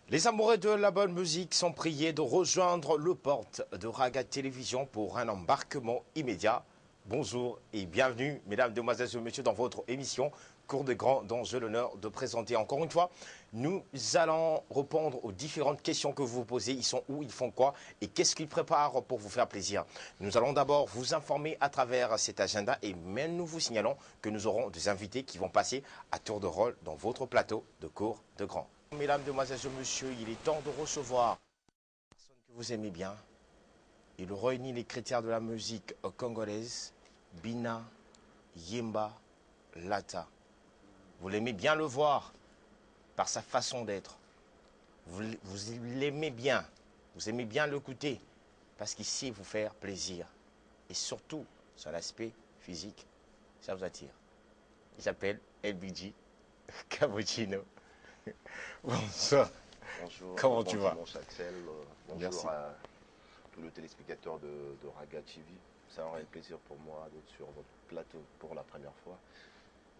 Les amoureux de la bonne musique sont priés de rejoindre le porte de Raga Télévision pour un embarquement immédiat. Bonjour et bienvenue, mesdames, demoiselles et messieurs, dans votre émission Cours de Grand, dont j'ai l'honneur de présenter encore une fois. Nous allons répondre aux différentes questions que vous vous posez. Ils sont où, ils font quoi et qu'est-ce qu'ils préparent pour vous faire plaisir. Nous allons d'abord vous informer à travers cet agenda et même nous vous signalons que nous aurons des invités qui vont passer à tour de rôle dans votre plateau de Cours de Grand. Mesdames, demoiselles et messieurs, il est temps de recevoir une personne que vous aimez bien. Il réunit les critères de la musique congolaise, Bina, Yemba, Lata. Vous l'aimez bien le voir par sa façon d'être. Vous l'aimez bien, vous aimez bien l'écouter parce qu'il sait vous faire plaisir. Et surtout, son aspect physique, ça vous attire. Il s'appelle LBG Cappuccino. Bonsoir. Bonjour, Comment tu vas? dimanche Axel, bonjour Merci. à tous les téléspectateurs de Raga TV. C'est un réel plaisir pour moi d'être sur votre plateau pour la première fois.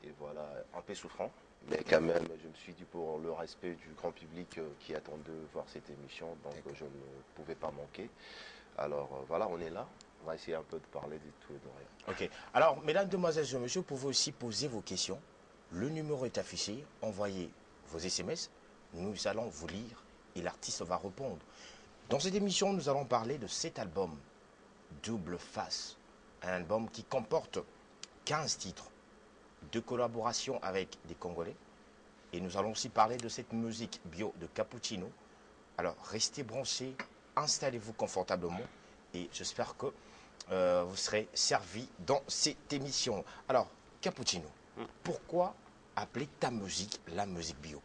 Et voilà, un peu souffrant, mais quand même, je me suis dit pour le respect du grand public qui attend de voir cette émission, donc je ne pouvais pas manquer. Alors voilà, on est là. On va essayer un peu de parler de tout et de rien. Ok. Alors, mesdames, demoiselles et messieurs, vous pouvez aussi poser vos questions. Le numéro est affiché. Envoyez vos SMS. Nous allons vous lire et l'artiste va répondre. Dans cette émission, nous allons parler de cet album, Double Face. Un album qui comporte 15 titres de collaboration avec des Congolais. Et nous allons aussi parler de cette musique bio de Cappuccino. Alors, restez branchés, installez-vous confortablement et j'espère que vous serez servis dans cette émission. Alors, Cappuccino, pourquoi appeler ta musique la musique bio?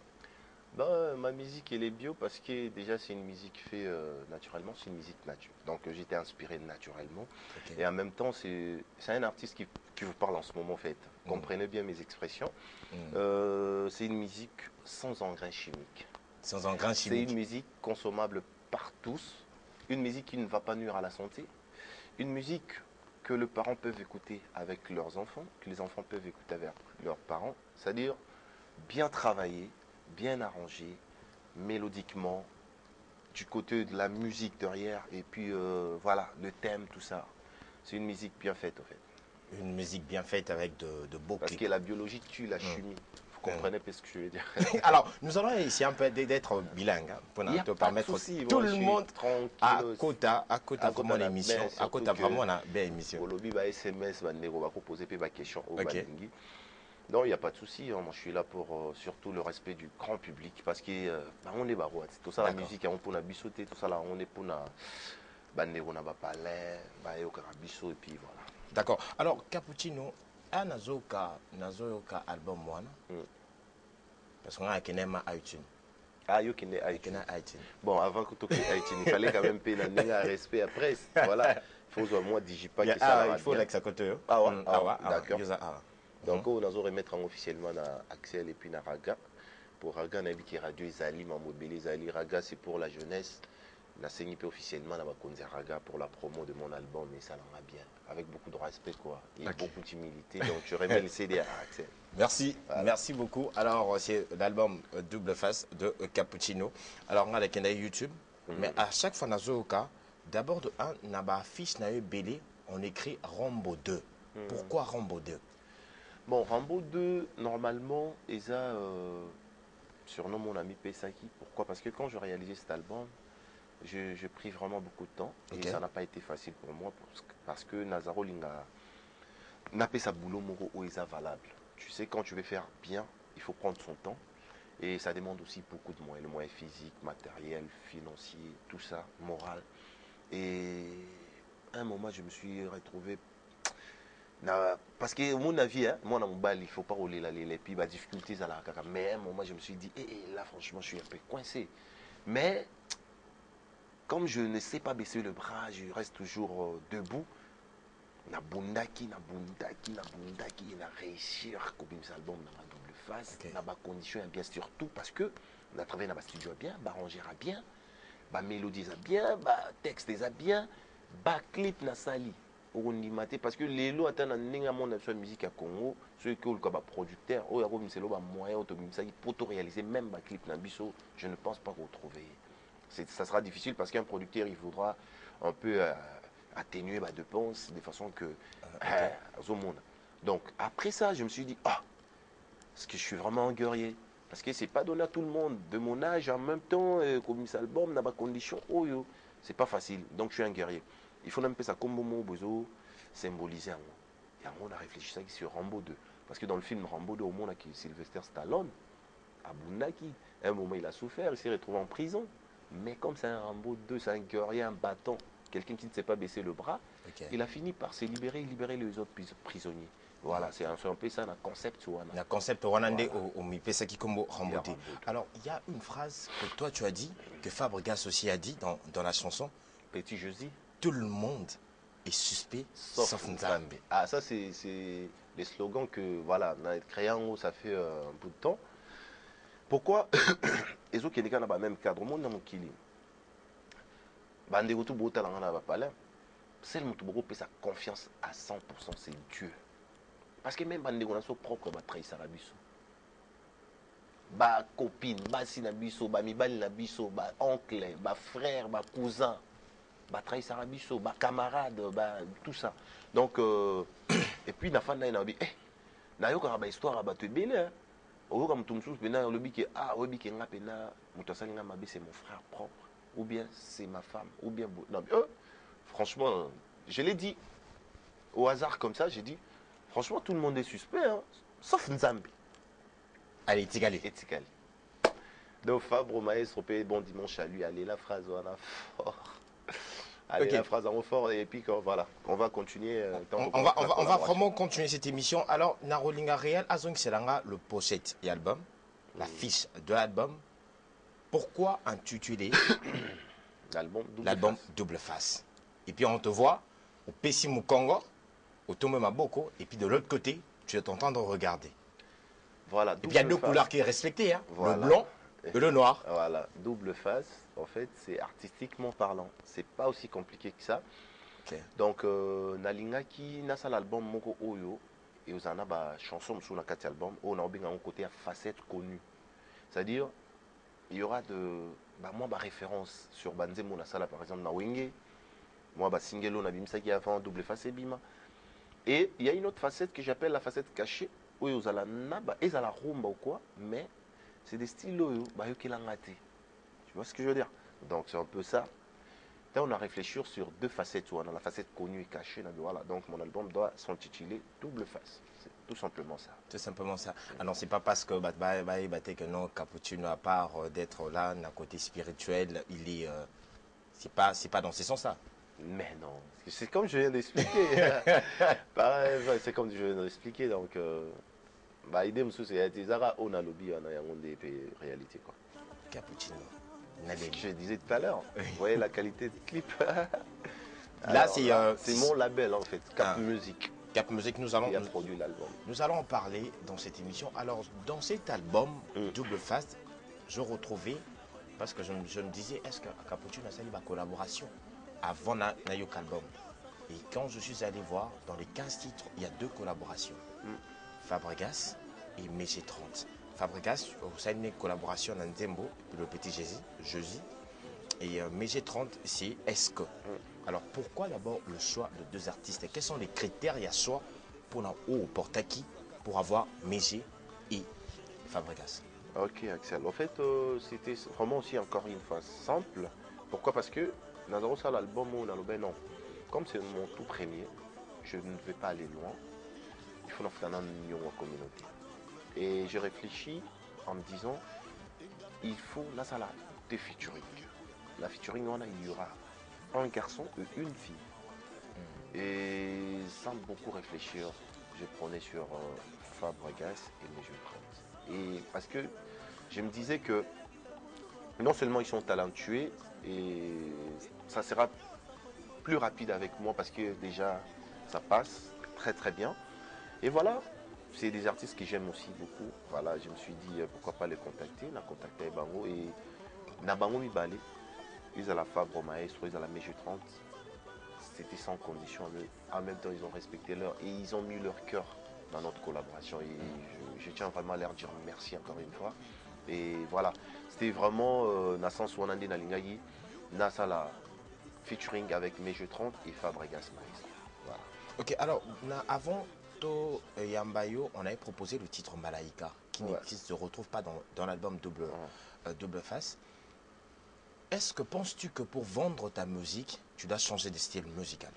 Ben, ma musique elle est bio parce que déjà c'est une musique faite naturellement, c'est une musique nature. Donc j'étais inspiré naturellement. Ok. Et en même temps c'est un artiste qui vous parle en ce moment en fait. Comprenez bien mes expressions. C'est une musique sans engrais chimiques. Sans engrais C'est une chimiques. musique consommable par tous. Une musique qui ne va pas nuire à la santé. Une musique que les parents peuvent écouter avec leurs enfants, que les enfants peuvent écouter avec leurs parents. C'est-à-dire bien travaillé, bien arrangé, mélodiquement, du côté de la musique derrière, et puis voilà, le thème, tout ça. C'est une musique bien faite, en fait. Une musique bien faite avec de beaux Parce que clips. la biologie tue la chimie. Vous comprenez pas ce que je veux dire? Alors, nous allons essayer un peu d'être bilingue hein, pour Il n'y a te pas de permettre souci. tout Moi, le je suis monde à tranquille. côté vraiment l'émission, à côté vraiment la belle émission. Au lobby, bah, SMS, bah, on va poser des questions au Ok. Balingi. Non, il n'y a pas de souci. Hein. Moi, je suis là pour surtout le respect du grand public parce que bah, on est barois. Tout ça, la D'accord. musique, on peut bisoter, tout ça là, on est pour na on a parler, bah, et puis voilà. D'accord. Alors, Cappuccino, un nazoka album one, Mm. parce qu'on a un kenema iTunes. Ah, yo qui Un Haïti. kenema iTunes. Bon, avant que tu Haïti, il fallait quand même payer un respect après. Voilà. Il faut au moins digipac que ça Il faut bien. l'ex à côté. Ah ouais, d'accord. Ah. Donc, on a remettre officiellement à Axel et puis à Raga. Pour Raga, on a dit que Radio Zali m'a mobilisé. Zali Raga, c'est pour la jeunesse. On a signé officiellement à Raga pour la promo de mon album, mais ça l'en a bien. Avec beaucoup de respect, quoi. Et Ok. beaucoup d'humilité. Donc, je remets le CD à Axel. Merci, Voilà. merci beaucoup. Alors, c'est l'album Double Face de Cappuccino. Alors, on a les YouTube, mais à chaque fois, nazoka, d'abord de un, naba fiche na belé, on écrit Rambo 2. Pourquoi Rambo 2? Bon, Rambo 2, normalement, Esa surnomme mon ami Pesaki. Pourquoi? Parce que quand je réalisais cet album, je pris vraiment beaucoup de temps et Ok. ça n'a pas été facile pour moi parce que Nazaro Linga n'a pas sa boulot moro ou Esa valable. Tu sais, quand tu veux faire bien, il faut prendre son temps et ça demande aussi beaucoup de moyens, le moyen physique, matériel, financier, tout ça, moral. Et à un moment, je me suis retrouvé parce que mon avis, hein, moi, dans mon bal, il ne faut pas rouler les puis les difficultés à la caca. Mais à un moment, je me suis dit, là, franchement, je suis un peu coincé. Mais comme je ne sais pas baisser le bras, je reste toujours debout. Na bundaki, il a réussi à couper mes albums dans la double face. Ok. Dans ma condition, bien surtout parce que on a travaillé dans ma studio bien, arrangé bien, ma mélodie bien, texte bien, clip na sali. okondimate parce que lelo ata na ndenge amona biso ya musique ya Congo soki oluka baproducteur oyo akomisela bamoyen oyo tobimisaki mpo to réaliser même baclip na biso, je ne pense pas retrouver. Ça sera difficile parce qu'un producteur il voudra un peu atténuer ma dépense de façon que donc après ça je me suis dit est-ce que je suis vraiment un guerrier parce que c'est pas donné à tout le monde de mon âge en même temps comme cet album dans ma condition c'est pas facile, donc je suis un guerrier. Il faut même que ça comme mot bezo symboliser un mot. Et on a réfléchi ça sur Rambo 2 parce que dans le film Rambo 2 au monde qui Sylvester Stallone à Bundaki, à un moment il a souffert, il s'est retrouvé en prison. Mais comme c'est un Rambo 2, c'est un guerrier, un bâton, quelqu'un qui ne sait pas baisser le bras, il a fini par se libérer les autres prisonniers. Voilà, c'est un peu ça, un concept. Le concept Rwandais au Mipesa qui comme Rambo 2. Alors, il y a une phrase que toi tu as dit, que Fabregas aussi a dit dans la chanson. Petit Josie. Tout le monde est suspect sauf Nzambe. Ah, ça c'est les slogans que, voilà, on a créé en haut, ça fait un bout de temps. Pourquoi les autres qui sont dans le même cadre, monde dans mon kili. Bande tout beau talent na pas là. Celle mon tout peut sa confiance à 100%, c'est Dieu. Parce que même bande on a son propre ba trahir sarabiso. Ba copine, ba sinabiso, ba mibali na biso, ba oncle, ba frère, ba cousin. Bah trahir sarabiso, bah camarade, bah tout ça. Donc et puis na fin na dit na yo ka ba histoire ba te belé. Au comme tout sous pena le bi que obi ke nga pena muto salinga mabe c'est mon frère propre ou bien c'est ma femme ou bien non franchement je l'ai dit au hasard comme ça, j'ai dit franchement tout le monde est suspect hein, sauf Nzambe. Allez, Tigali. Et Tigali. Donc Fabre Maestro bon dimanche à lui, allez la phrase voilà fort. Allez, la phrase en fort et puis voilà, on va continuer. On va vraiment continuer cette émission. Alors, Narolinga Réel, Azong Selanga, le pochette et album, la fiche de l'album. Pourquoi intituler l'album Double Face? Et puis on te voit au Pessi Mukongo, au Tome Maboko, et puis de l'autre côté, tu es en train de regarder. Voilà. Et puis il y a deux couleurs qui est respectée, hein, voilà. Le blanc et le noir. Voilà, double face, en fait, c'est artistiquement parlant. C'est pas aussi compliqué que ça. Okay. Donc, Nalingaki, nasa l'album Moko Oyo, et vous en avez des chansons sur le 4 album, on a un côté à facette connue. C'est-à-dire, il y aura moi, ma référence sur Banze Monasala, par exemple, na Wenge, moi, single, on a bimsa qui avant double face et bima. Et il y a une autre facette que j'appelle la facette cachée, où vous allez naba, et la rumba ou quoi, mais c'est des styles qui l'ont raté. Tu vois ce que je veux dire? Donc c'est un peu ça. Là, on a réfléchi sur deux facettes. On a la facette connue et cachée. Voilà. Donc mon album doit s'intituler Double Face. C'est tout simplement ça. Tout simplement ça. Alors c'est pas parce que que non, Cappuccino, à part d'être là, d'un côté spirituel, il est c'est pas dans ce sens-là. Mais non, c'est comme je viens d'expliquer. C'est comme je viens d'expliquer. Donc idée c'est Zara on a lobby on a des réalités quoi. Cappuccino. Je disais tout à l'heure. Vous voyez la qualité de clip. Là c'est mon label en fait, Cap Music. Cap Music, nous allons produit l'album. Nous allons en parler dans cette émission. Alors dans cet album Double Face, je retrouvais parce que je me disais est-ce que Cappuccino a sali ma collaboration avant Nayok album. Et quand je suis allé voir dans les 15 titres, il y a 2 collaborations. Fabregas et Méché 30. Fabregas, vous avez une collaboration dans Nzembo, le petit Jésus. Et Méché 30, c'est Est-ce que. Alors pourquoi d'abord le choix de 2 artistes? Quels sont les critères il y a choix pour Portaki pour avoir Méché et Fabregas? Ok Axel, en fait c'était vraiment aussi encore une fois simple. Pourquoi? Parce que dans ça l'album non. Comme c'est mon tout premier, je ne vais pas aller loin. Il faut faire une union en communauté. Et je réfléchis en me disant, il faut là ça des featuring. La featuring il y aura un garçon et une fille. Et sans beaucoup réfléchir, je prenais sur Fabregas et mes jeux 30. Et parce que je me disais que non seulement ils sont talentueux, et ça sera plus rapide avec moi parce que déjà ça passe très très bien. Et voilà, c'est des artistes que j'aime aussi beaucoup. Voilà, je me suis dit pourquoi pas les contacter. On a contacté Bango et Nabango Mibale, ils ont la Fabre Maestro, ils ont la Méjeu 30. c'était sans condition. En même temps, ils ont respecté l'heure et ils ont mis leur cœur dans notre collaboration. Et je tiens vraiment à leur dire merci encore une fois. Et voilà, c'était vraiment Nassan Swanandi Nalingayi, Nasala featuring avec Major 30 et Fabregas Maïs. Voilà. Ok, alors, avant To Yambayo, on avait proposé le titre Malaika, qui Ouais. ne se retrouve pas dans l'album Double Face. Est-ce que penses-tu que pour vendre ta musique, tu dois changer de style musical?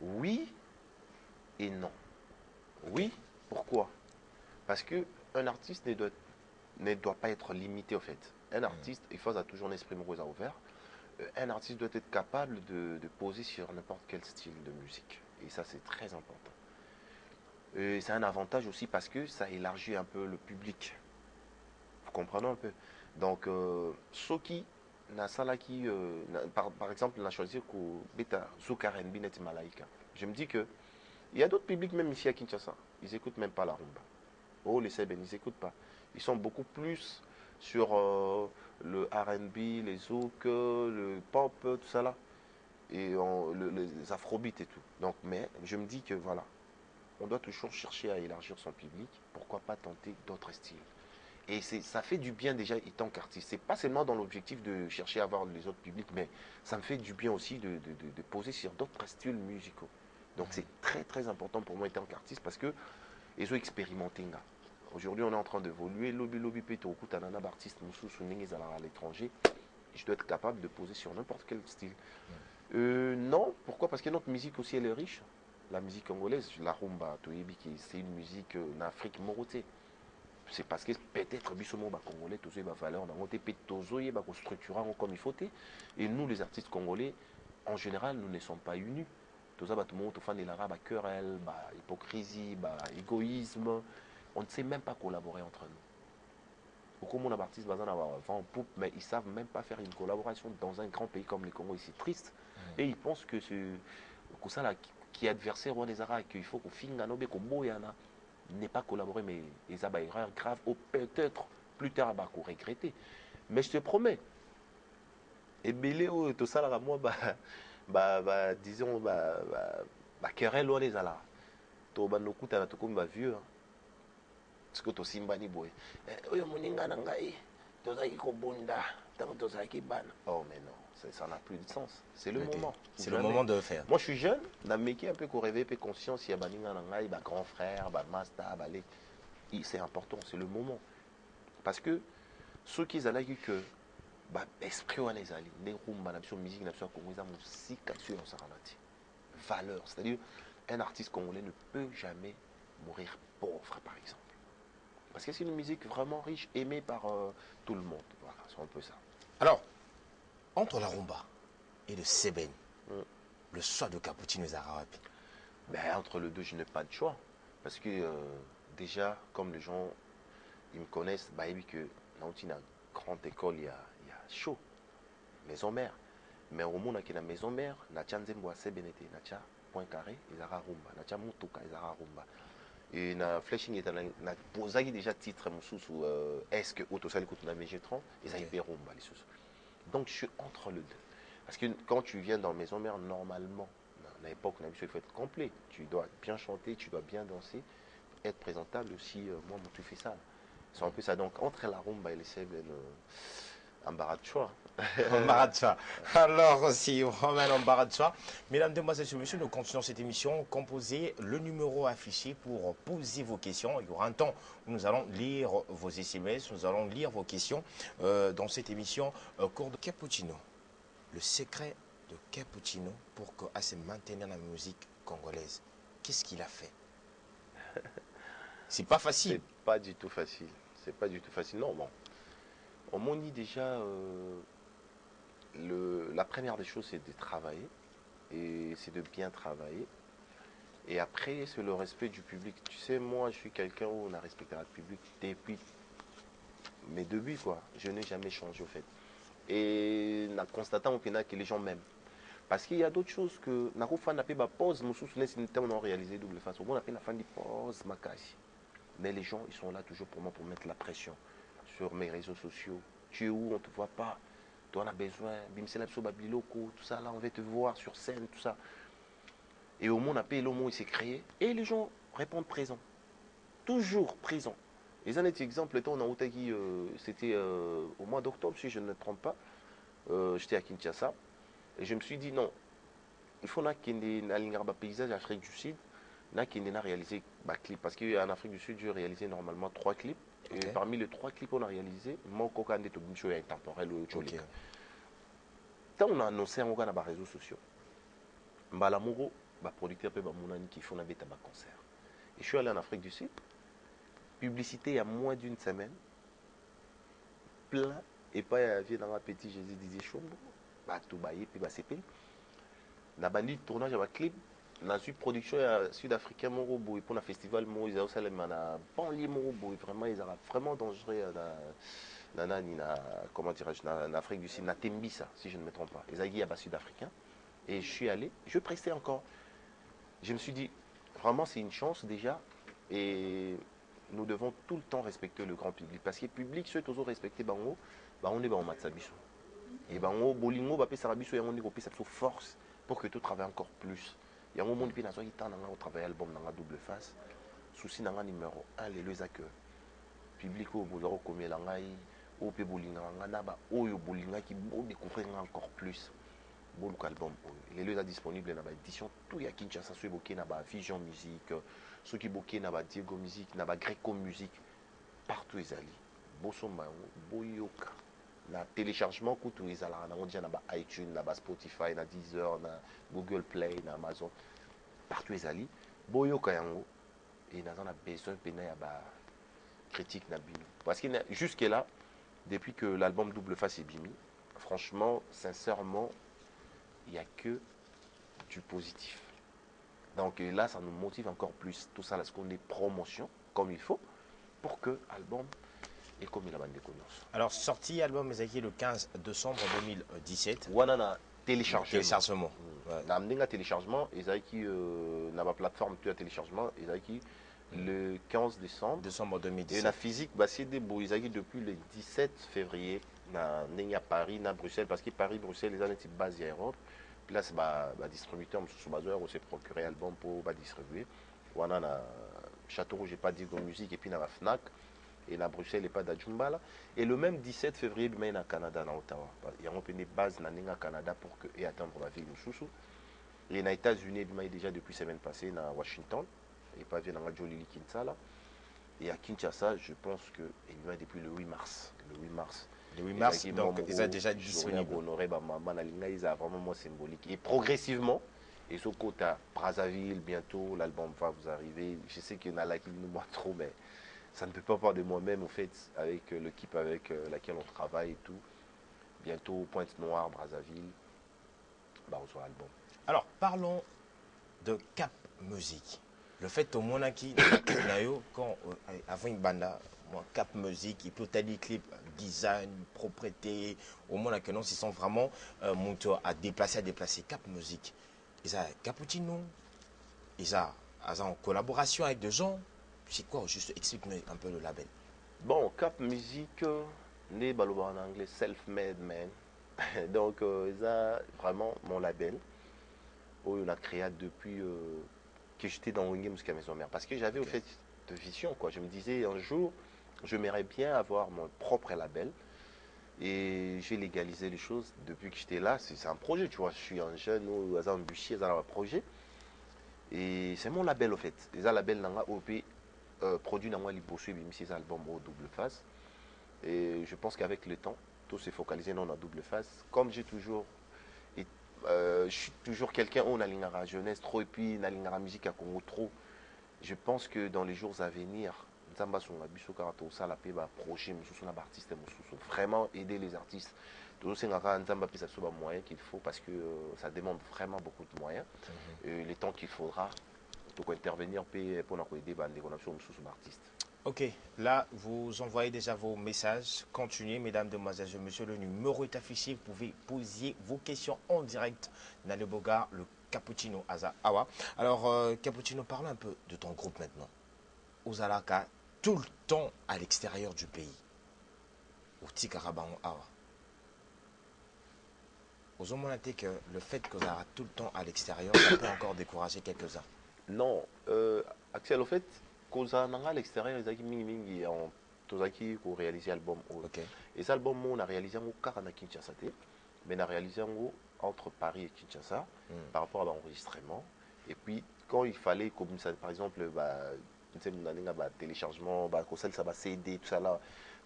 Oui et non. Oui, pourquoi? Parce qu'un artiste ne doit pas être limité, au fait. Un artiste, il faut toujours un esprit morose ouvert. Un artiste doit être capable de poser sur n'importe quel style de musique. Et ça, c'est très important. C'est un avantage aussi parce que ça élargit un peu le public. Vous comprenez un peu? Donc, Soki, par exemple, on a choisi que Beta Soukaren Binet Malaika. Je me dis que il y a d'autres publics, même ici à Kinshasa, ils n'écoutent même pas la rumba. Oh, les Seben, ils n'écoutent pas. Ils sont beaucoup plus sur le R&B, les zouk, le pop, tout ça là. Et les afrobeats et tout. Donc, mais je me dis que voilà, on doit toujours chercher à élargir son public. Pourquoi pas tenter d'autres styles? Et ça fait du bien déjà étant qu'artiste. C'est pas seulement dans l'objectif de chercher à avoir les autres publics, mais ça me fait du bien aussi de poser sur d'autres styles musicaux. Donc c'est très très important pour moi étant qu'artiste parce que ils ont expérimenté. Aujourd'hui, on est en train d'évoluer. Lobby Peto, Tanana, artiste, Moussou, Souning, à l'étranger. Je dois être capable de poser sur n'importe quel style. Non, pourquoi? Parce que notre musique aussi, elle est riche. La musique congolaise, la rumba, c'est une musique en Afrique morotée. C'est parce que peut-être bisomo ba congolais tous ces valeurs dans notre pays tozoye ba structurant comme il faut. Et nous, les artistes congolais, en général, nous ne sommes pas unis. Tout ça, tout le monde, fan de l'arabe, querelle, hypocrisie, égoïsme. On ne sait même pas collaborer entre nous. Beaucoup de artistes vont poupe, mais ils ne savent même pas faire une collaboration dans un grand pays comme le Congo. C'est triste. Et ils pensent que ça là, qui est adversaire ou des arabes, qu'il faut qu'on finisse qu'on boyana n'est pas collaborer, mais ils ont une erreur grave, ou peut-être plus tard, qu'on regretter. Mais je te promets, et belé tout ça là, moi, disons, querelle ou les ala. To banoku ta to comme vieux. Parce que to simba ni boy. Oyo moninga na ngai, to zaki ko bunda, tant to zaki ban. Oh mais non, ça n'a plus de sens. C'est le moment. C'est le moment de faire. Moi je suis jeune, na meki un peu ko rêver, peu conscience, il y a baninga na ngai, grand frère, master, balé. C'est important, c'est le moment. Parce que ceux qui ont dit que l'esprit est les alliés, les rumba, la musique, la musique, valeur. C'est-à-dire, un artiste congolais ne peut jamais mourir pauvre, par exemple. Parce que c'est une musique vraiment riche, aimée par tout le monde. Voilà, c'est un peu ça. Alors, entre la rumba et le seben, le choix de Cappuccino Zarawapi. Entre les deux, je n'ai pas de choix. Parce que déjà, comme les gens ils me connaissent, que dans une grande école, il y a chaud, maison mère. Mais au monde, il y a maison mère, il y a Nzembo Sebenete, il y a Point Carré, il y a Rumba, il y a Mutuka, il y a Rumba. Et na flashing est na posé déjà titre sous est-ce que autosal coûte na MG30 et ça y rumba les sous. Donc je suis entre le deux. Parce que quand tu viens dans maison mère normalement à l'époque il faut être complet. Tu dois bien chanter, tu dois bien danser, être présentable aussi moi tu fais ça. C'est un peu ça donc entre la rumba et les seben embarras de choix. Embarras de choix. Alors, si on ramène embarras de choix, mesdames, demoiselles et messieurs, nous continuons cette émission. Composez le numéro affiché pour poser vos questions. Il y aura un temps où nous allons lire vos SMS, nous allons lire vos questions dans cette émission cours de Cappuccino. Le secret de Cappuccino pour se maintenir dans la musique congolaise. Qu'est-ce qu'il a fait? C'est pas facile. C'est pas du tout facile. C'est pas du tout facile. Non, bon. On m'a dit déjà, la première des choses, c'est de travailler. Et c'est de bien travailler. Et après, c'est le respect du public. Tu sais, moi, je suis quelqu'un où on a respecté le public depuis mes débuts, quoi. Je n'ai jamais changé, au fait. Et en constatant que les gens m'aiment. Parce qu'il y a d'autres choses que... n'a pas pause, on a réalisé double face. On a fait la pause, ma casse. Mais les gens, ils sont là toujours pour moi, pour mettre la pression sur mes réseaux sociaux. Tu es où, on ne te voit pas. on a besoin, Bimselab Sobabiloko, tout ça, là, on va te voir sur scène, tout ça. Et au moins, on appelle l'homme, il s'est créé, et les gens répondent présent. Toujours présent. Et un autre exemple, le temps, on a Outagi, c'était au mois d'octobre, si je ne me trompe pas, j'étais à Kinshasa, et je me suis dit, non, il faut qu'il y ait un paysage d'Afrique du Sud, qu'il y ait réalisé un clip, parce qu'en Afrique du Sud, j'ai réalisé normalement 3 clips. Et parmi les 3 clips qu'on a réalisés, mon coca est intemporel ou cholik. Quand on a annoncé on a les réseaux sociaux, Mbalamuro, producteur de Mounani qui font un concert. Et je suis allé en Afrique du Sud, publicité il y a moins d'une semaine, plein, et pas il y dans un petit Jésus Didier Chombo, tout baillé, puis CP. On a banni le tournage de un clip. Dans une production sud-africaine, pour le festival, ils ont aussi banlieue, vraiment, ils ont vraiment dangereux comment dirais-je, en Afrique du Sud, na Tembisa, si je ne me trompe pas. Ils ont sud-africain. Et je suis allé, je prestais encore. Je me suis dit, vraiment, c'est une chance déjà. Et nous devons tout le temps respecter le grand public. Parce que le public, ceux qui ont respecté, on est en Matsabiso. Et Bolingo, Sarabiso, on est en force pour que tout travaille encore plus. Il y a un moment où il y a un travail album dans la double face. Souci dans numéro 1, les deux accueils. Public au Bozaro comme l'angai, au Pébolinga, Naba, au Bolinga qui vont découvrir encore plus. Bon album. Les deux sont disponibles dans l'édition. Tout y a Kinshasa, ceux qui ont Vision Musique, ceux qui ont Diego Musique, Greco Musique. Partout ils allaient. Bosomba, Boyoka. Na téléchargement kutu ezala na ondia na iTunes, na Spotify, na Deezer, na Google Play, na Amazon, partout ezali boyoka yango et na a besoin pena ya ba critique na bino parce que jusque là depuis que l'album Double Face est bimi, franchement, sincèrement, il y a que du positif. Donc là ça nous motive encore plus tout ça là ce qu'on est promotion comme il faut pour que l'album et comme il a bandé connaissance. Alors, sorti album Ezaki le 15 décembre 2017. Wanana téléchargement. Ouais. Téléchargement, Ezaki na ma plateforme de téléchargement, Ezaki le 15 décembre. Décembre 2017. Et la physique, c'est des beaux Ezaki depuis le 17 février. Na Paris, na Bruxelles, parce que Paris, Bruxelles, les années type base à Europe. Puis là, c'est un distributeur, sur Bazar, on s'est procuré album pour distribuer. Wanana Château Rouge, j'ai pas dit musique, et puis na Fnac. Et la Bruxelles n'est pas d'Adjumbala. Et le même 17 février, il y a au Canada, à Ottawa. Il y a une base au Canada pour que, et attendre la ville de Soussou. Et aux États-Unis, il y a déjà depuis la semaine passée à Washington. Et pas bien dans Jolili Kinsala. Et à Kinshasa, je pense qu'il y a depuis le 8 mars. Le 8 mars. Le 8 mars, donc ils sont déjà disponibles. Honoré, ils ont vraiment symbolique. Et progressivement, et ce côté à Brazzaville, bientôt, l'album va vous arriver. Je sais qu'il y en a là qui nous montrent trop, mais ça ne peut pas voir de moi-même, en fait, avec l'équipe avec laquelle on travaille et tout. Bientôt, Pointe-Noire, Brazzaville, on reçoit l'album. Alors, parlons de Cap Musique. Le fait au Monaki, quand avant une banda, Cap Musique, il peut être clip, design, propriété, au Monaki, non, ils sont vraiment montés à déplacer. Cap Musique. Ils ont Cappuccino, ils ont en collaboration avec des gens. C'est quoi? Juste explique-moi un peu le label. Bon, Cap Musique, né en anglais, self-made man. Donc, ça vraiment mon label. Où on a créé depuis que j'étais dans Wingame jusqu'à Maison Mère. Parce que j'avais au fait de vision, quoi. Je me disais un jour, je m'aimerais bien avoir mon propre label. Et j'ai légalisé les choses depuis que j'étais là. C'est un projet, tu vois. Je suis un jeune, ou un bûchier, dans un projet. Et c'est mon label, au fait. Les labels dans OP. Produit dans moi les bossu et ces albums au double face et je pense qu'avec le temps tout s'est focalisé dans la double face comme j'ai toujours et je suis toujours quelqu'un où on a la jeunesse trop et puis on a la musique à Congo trop. Je pense que dans les jours à venir Nzamba son abiso karato ça la paix va projet monsieur son artiste vraiment aider les artistes tout c'est Nzamba puis ça soit moyen qu'il faut parce que ça demande vraiment beaucoup de moyens les temps qu'il faudra pour intervenir pour nous aider les artistes. Ok, là vous envoyez déjà vos messages. Continuez, mesdames, demoiselles et messieurs. Le numéro est affiché. Vous pouvez poser vos questions en direct dans le Boga, le Cappuccino Aza Awa. Alors, Cappuccino, parlons un peu de ton groupe maintenant. Ozalaka, tout le temps à l'extérieur du pays. Au Tikarabango Awa. Aux hommes, on a dit que le fait que vous avez tout le temps à l'extérieur, ça peut encore décourager quelques-uns. Non, Axel, au fait, Koza Nanga à l'extérieur, ils ont mis en Tozaki pour réaliser l'album. Ok. Et cet album, on a réalisé en Karana Kinshasa, mais on a réalisé en entre Paris et Kinshasa par rapport à l'enregistrement. Et puis, quand il fallait, comme ça, par exemple, téléchargement, ça va CD, tout ça là,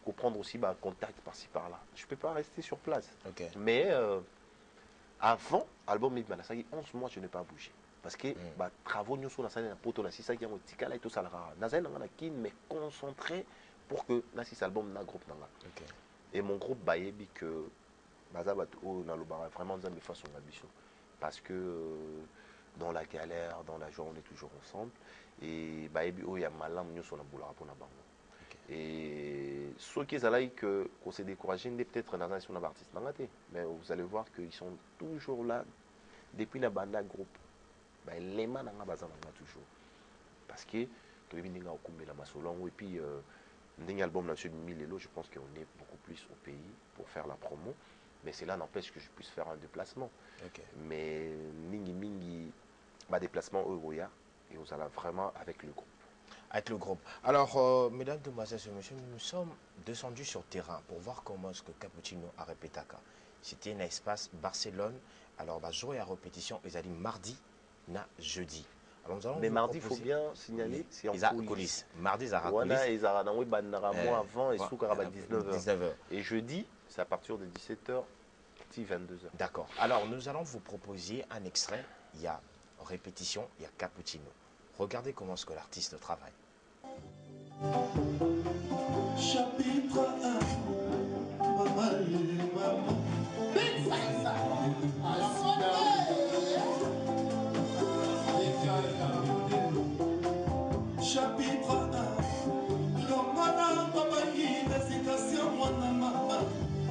comprendre aussi contact par-ci par-là. Je ne peux pas rester sur place. Ok. Mais avant, l'album 11 mois, je n'ai pas bougé. Parce que travaux nous sont dans poto na sisa qui ont tika là et tout ça là. Nazel na kin mais concentré pour que na six album na groupe nanga. Ok. Et mon groupe bayebi que baza bato na lobara vraiment dans mes façons d'ambition parce que dans la galère, dans la joie, on est toujours ensemble et bayebi oh ya malam nous sont na boulara pour na bango. Et ceux qui allaient que qu'on s'est découragé peut-être dans un son d'artiste mais vous allez voir qu'ils sont toujours là depuis la bande groupe. Les mains toujours parce que tu la masolong et puis album je pense qu'on est beaucoup plus au pays pour faire la promo mais cela n'empêche que je puisse faire un déplacement mais mingi déplacement Euroya et on allons vraiment avec le groupe. Avec le groupe. Alors, mesdames, demoiselles et messieurs, nous sommes descendus sur terrain pour voir comment est-ce que Cappuccino a répété. C'était un espace Barcelone. Alors, jouer à répétition, ils ont dit mardi, na jeudi. Alors, nous allons mais mardi, il proposer... faut bien signaler, c'est en coulisses. Mardi, ça voilà, ils ont mois avant et sous 19h. 19h. Et jeudi, c'est à partir de 17h, 22h. D'accord. Alors, nous allons vous proposer un extrait. Il y a répétition, il y a Cappuccino. Regardez comment est-ce que l'artiste travaille. Chapitre 1, maman. Chapitre 1, l'homme babaki d'hésitation, mon maman.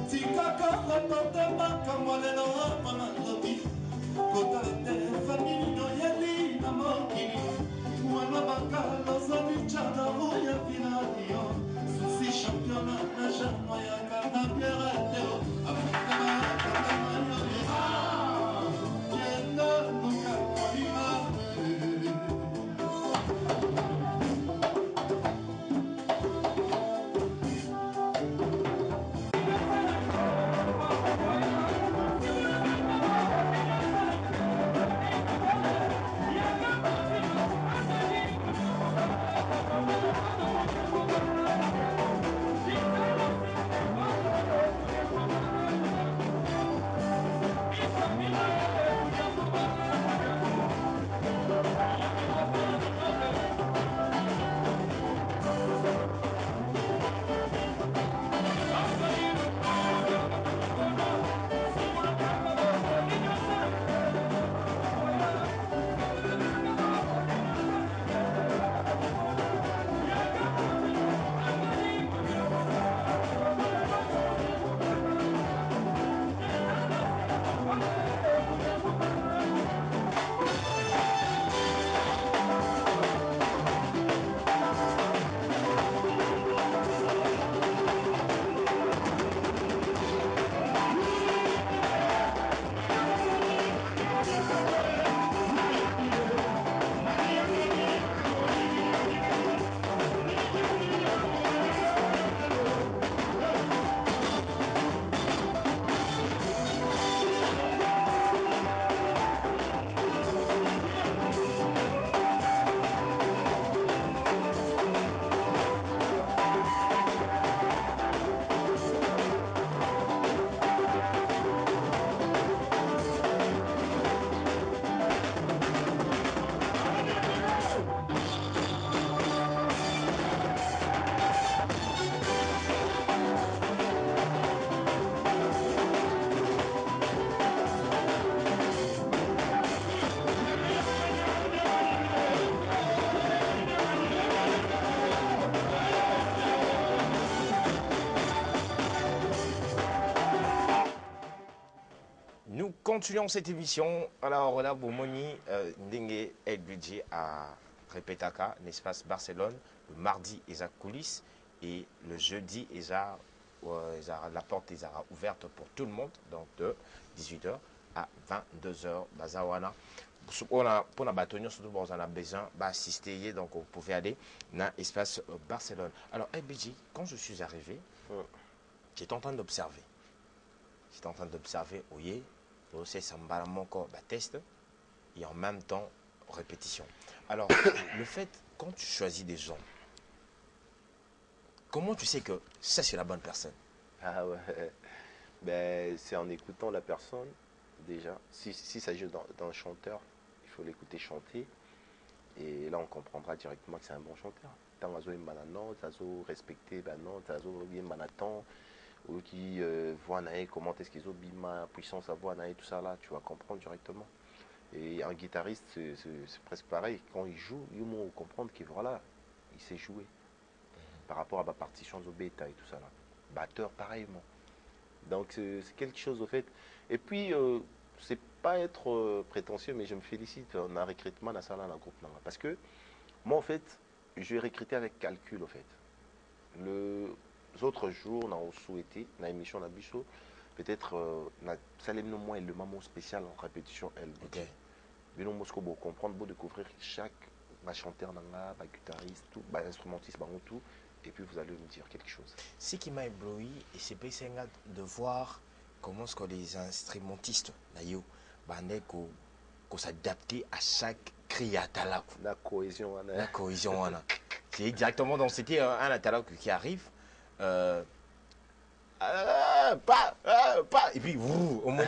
Tikaka, rapporte ma camoleno, panalobi. Kotate, famille, noyeli, namokili. Mwana bakalo, zoni chana, uya pinadio. Susi championnat, na jamma, ya kana, pierre, teo. Afrika, kana, Nous continuons cette émission. Alors là, Boumoni, Ndenge et budget à Repetaka, l'espace Barcelone. Le mardi, ils ont coulisses. Et le jeudi, la porte est ouverte pour tout le monde. Donc de 18h à 22h. Bazawana. Pour la bâtonnière, surtout on a besoin d'assister, donc vous pouvez aller dans l'espace Barcelone. Alors, LBJ, quand je suis arrivé, j'étais en train d'observer. J'étais en train d'observer, oui, c'est Sambala Moko test et en même temps répétition. Alors, le fait, quand tu choisis des gens, comment tu sais que ça c'est la bonne personne? Ah ouais, ben, c'est en écoutant la personne déjà. Si s'agit d'un chanteur, il faut l'écouter chanter. Et là, on comprendra directement que c'est un bon chanteur. Tant que tu as respecté, ben non, tu as bien manaton, ou qui voit comment est-ce qu'ils ont ma puissance à voir tout ça là, tu vas comprendre directement. Et un guitariste, c'est presque pareil. Quand il joue, il faut comprendre que voilà, il sait jouer. Par rapport à ma partition de bêta et tout ça là. Batteur, pareillement. Donc c'est quelque chose au fait. Et puis, c'est pas être prétentieux, mais je me félicite. On a recrutement dans ça là, dans le groupe. Parce que moi, en fait, je vais recruter avec calcul, au fait. Les autres jours, on a souhaité, dans l'émission Nabiso, peut-être, ça le moins le moment spécial en répétition, elle. Ok. Mais non, Moscou, pour comprendre, pour découvrir chaque chanteur, guitariste, tout, instrumentiste, tout. Et puis vous allez me dire quelque chose. Ce qui m'a ébloui, et c'est de voir comment ce que les instrumentistes, d'ailleurs, s'adapter à chaque cri à talak. La cohésion. La cohésion. C'est directement dans c'était un atalak qui arrive. Et puis, au moins,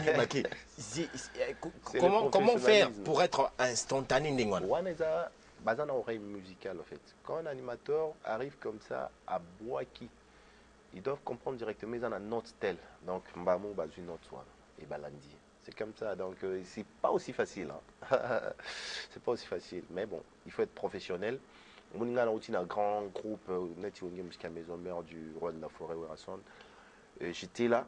comment faire pour être instantané? Bazan oreille musicale en fait. Quand un animateur arrive comme ça à Boaki, ils doivent comprendre directement ils ont une note telle. Donc Mbamo bas une note soit et Balandi. C'est comme ça. Donc c'est pas aussi facile. Hein. C'est pas aussi facile. Mais bon, il faut être professionnel. On a aussi un grand groupe jusqu'à Maison Mère du Roi de la Forêt Werrason. J'étais là,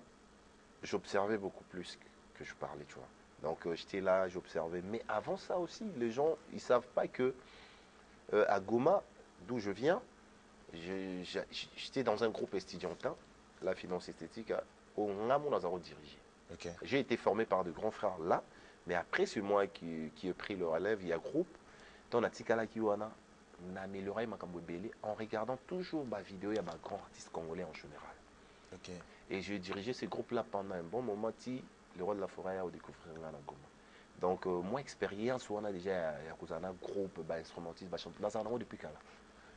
j'observais beaucoup plus que je parlais, tu vois. Donc j'étais là, j'observais. Mais avant ça aussi, les gens, ils savent pas que à Goma, d'où je viens, j'étais dans un groupe estudiantin, la finance esthétique, au Ngamou Nazaro dirigé. Okay. J'ai été formé par de grands frères là, mais après c'est moi qui ai pris le relève, il y a groupe, dans la Tikala Kiwana, on a amélioré ma Belé en regardant toujours ma vidéo, il y a ma grand artiste congolais en général. Okay. Et j'ai dirigé ce groupe-là pendant un bon moment, le roi de la forêt a découvert la Goma. Donc, moi, expérience, on a déjà un groupe instrumentiste, depuis quand là.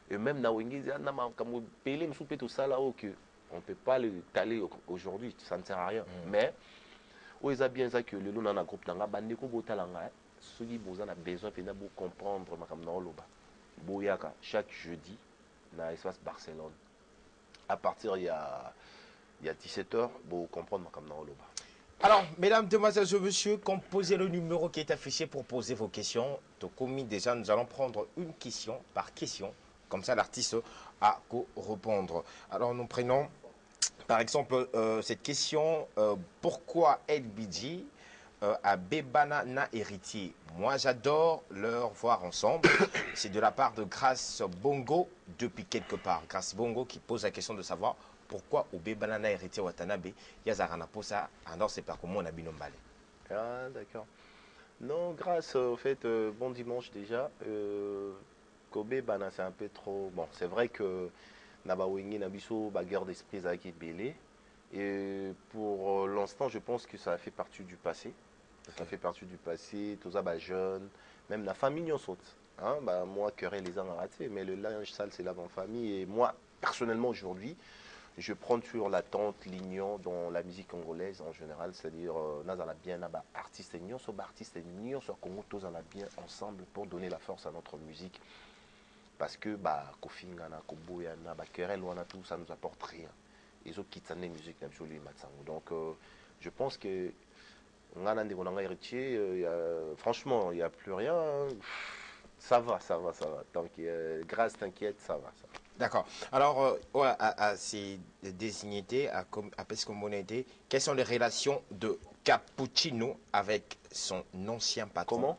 Et même dans Wengi, on ne peut pas le taler aujourd'hui, ça ne sert à rien. Mais, où ils ont bien ça que le loup dans un groupe, ceux qui ont besoin de comprendre, chaque jeudi, dans l'espace Barcelone. À partir, il y a 17h, pour comprendre comme dans le bas. Alors, mesdames, demoiselles et messieurs, composez le numéro qui est affiché pour poser vos questions. Donc, comme déjà, nous allons prendre une question par question. Comme ça, l'artiste a qu'à répondre. Alors, nous prenons, par exemple, cette question. Pourquoi LBJ à Bebana na héritier? Moi, j'adore leur voir ensemble. C'est de la part de Grace Bongo, depuis quelque part. Grace Bongo qui pose la question de savoir pourquoi au Bebana na héritier Watanabe, Yazarana Posa, alors c'est par comment on a binombale. Ah, d'accord. Non, Grâce, au fait, bon dimanche déjà. Kobe, Bana, c'est un peu trop. Bon, c'est vrai que Nabawengi, Nabiso, bagarre d'esprit, ça qui belé. Et pour l'instant, je pense que ça fait partie du passé. Ça fait partie du passé, tout ça, jeune, même la famille, on saute. Hein, moi, querelle les ans raté, mais le linge sale, c'est là en famille. Et moi, personnellement, aujourd'hui, je prends sur la tente lignon dans la musique congolaise en général, c'est-à-dire nous allons bien artistes et artistes et sur Congo tous allons bien ensemble pour donner la force à notre musique parce que Kofingana, Koboyana, Kerel, tout ça nous apporte rien. Ils ont quitté la musique donc je pense que on a un héritier, franchement il n'y a plus rien. Ça va. Donc grâce, t'inquiète, ça va. D'accord. Alors, à ces désignités, à Pescomonité, quelles sont les relations de Cappuccino avec son ancien patron? Comment?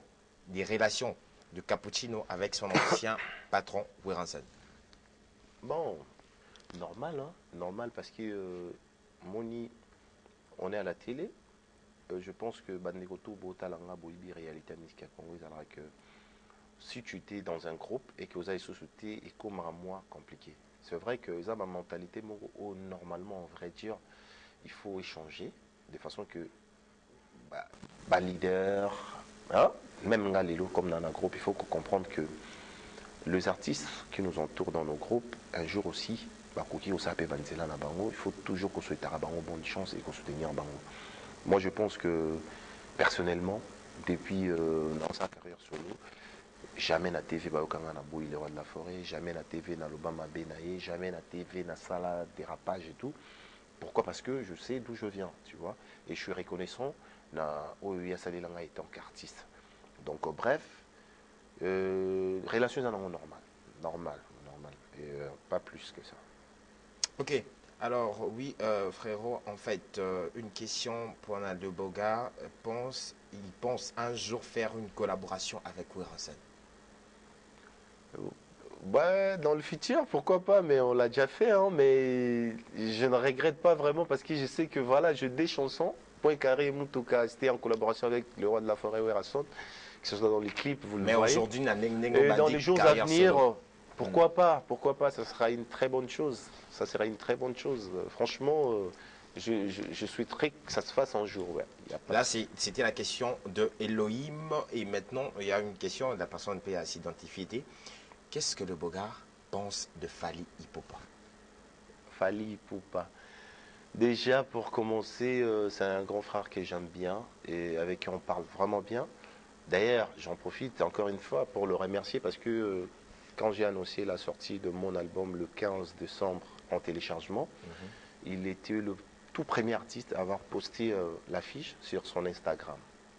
Les relations de Cappuccino avec son ancien patron, Werrason. Bon, normal, hein? Normal parce que Moni, on est à la télé, je pense que Bandegoto, Botalanga, Boibi, réalité musique Congo, que si tu étais dans un groupe et que vous avez société et comme à moi compliqué. C'est vrai que ça ma mentalité normalement on vrai dire il faut échanger de façon que bah, leader hein, même là les comme dans un groupe il faut comprendre que les artistes qui nous entourent dans nos groupes un jour aussi bah, il faut toujours qu'on souhaite à Bango bonne chance et qu'on soutenir Bango. Moi je pense que personnellement depuis dans sa carrière solo jamais na TV baokanga na boui le roi de la forêt, jamais na TV na l'Obama Benaye, jamais na TV na sala dérapage et tout. Pourquoi? Parce que je sais d'où je viens, tu vois. Et je suis reconnaissant na Oya Salilanga étant qu'artiste. Donc bref, relation normal, normal. Et pas plus que ça. Ok. Alors oui, frérot, en fait, une question pour Naldo Boga. Il pense un jour faire une collaboration avec Werasen. Ouais, dans le futur, pourquoi pas, mais on l'a déjà fait, hein, mais je ne regrette pas vraiment parce que je sais que voilà, j'ai des chansons, Point Carré et Mutuka, c'était en collaboration avec le roi de la forêt Werason, que ce soit dans les clips, vous le Mais voyez. aujourd'hui, Et dans les jours à venir, pourquoi pas, ça sera une très bonne chose, ça sera une très bonne chose. Franchement, je souhaiterais que ça se fasse un jour, ouais. Là, c'était la question de Elohim, et maintenant, il y a une question, la personne peut s'identifier. Qu'est-ce que le Bogard pense de Fally Ipupa? Fally Ipupa. Déjà, pour commencer, c'est un grand frère que j'aime bien et avec qui on parle vraiment bien. D'ailleurs, j'en profite encore une fois pour le remercier parce que quand j'ai annoncé la sortie de mon album le 15 décembre en téléchargement, il était le tout premier artiste à avoir posté l'affiche sur son Instagram.